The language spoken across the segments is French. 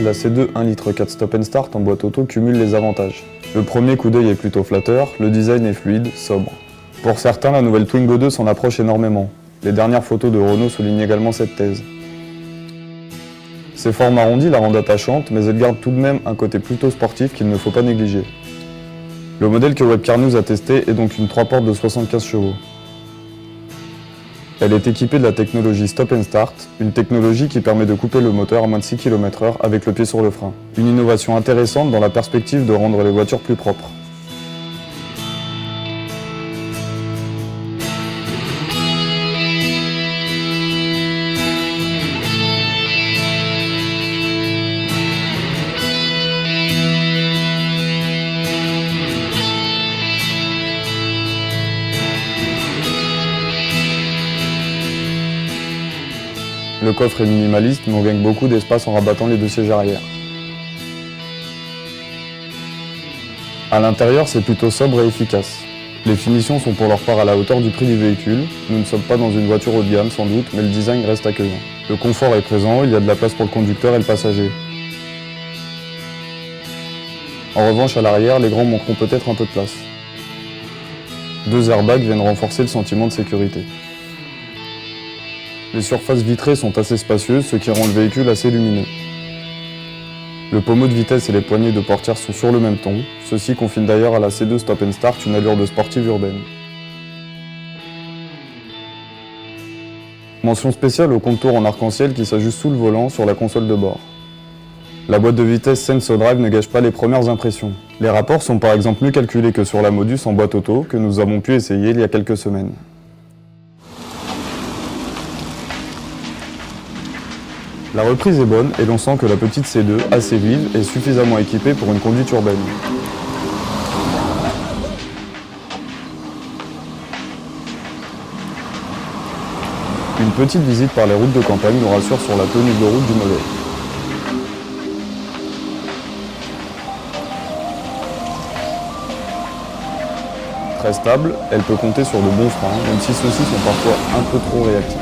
la C2 1 litre 4 stop and start en boîte auto cumule les avantages. Le premier coup d'œil est plutôt flatteur, le design est fluide, sobre. Pour certains, la nouvelle Twingo 2 s'en approche énormément. Les dernières photos de Renault soulignent également cette thèse. Ses formes arrondies la rendent attachante, mais elle garde tout de même un côté plutôt sportif qu'il ne faut pas négliger. Le modèle que Webcar News a testé est donc une 3 portes de 75 chevaux. Elle est équipée de la technologie Stop and Start, une technologie qui permet de couper le moteur à moins de 6 km/h avec le pied sur le frein. Une innovation intéressante dans la perspective de rendre les voitures plus propres. Le coffre est minimaliste, mais on gagne beaucoup d'espace en rabattant les deux sièges arrière. À l'intérieur, c'est plutôt sobre et efficace. Les finitions sont pour leur part à la hauteur du prix du véhicule. Nous ne sommes pas dans une voiture haut de gamme sans doute, mais le design reste accueillant. Le confort est présent, il y a de la place pour le conducteur et le passager. En revanche, à l'arrière, les grands manqueront peut-être un peu de place. 2 airbags viennent renforcer le sentiment de sécurité. Les surfaces vitrées sont assez spacieuses, ce qui rend le véhicule assez lumineux. Le pommeau de vitesse et les poignées de portière sont sur le même ton. Ceci confine d'ailleurs à la C2 Stop and Start une allure de sportive urbaine. Mention spéciale au contour en arc-en-ciel qui s'ajuste sous le volant sur la console de bord. La boîte de vitesse SensoDrive ne gâche pas les premières impressions. Les rapports sont par exemple mieux calculés que sur la Modus en boîte auto que nous avons pu essayer il y a quelques semaines. La reprise est bonne et l'on sent que la petite C2, assez vive, est suffisamment équipée pour une conduite urbaine. Une petite visite par les routes de campagne nous rassure sur la tenue de route du modèle. Très stable, elle peut compter sur de bons freins, même si ceux-ci sont parfois un peu trop réactifs.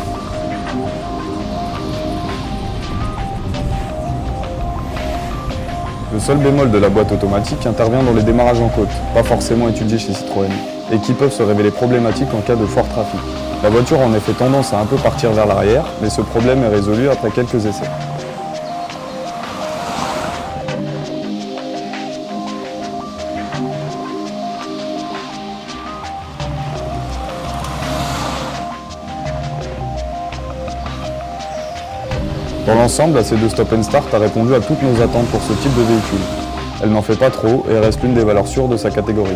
Le seul bémol de la boîte automatique intervient dans les démarrages en côte, pas forcément étudiés chez Citroën, et qui peuvent se révéler problématiques en cas de fort trafic. La voiture a en effet tendance à un peu partir vers l'arrière, mais ce problème est résolu après quelques essais. Dans l'ensemble, la C2 Stop and Start a répondu à toutes nos attentes pour ce type de véhicule. Elle n'en fait pas trop et reste l'une des valeurs sûres de sa catégorie.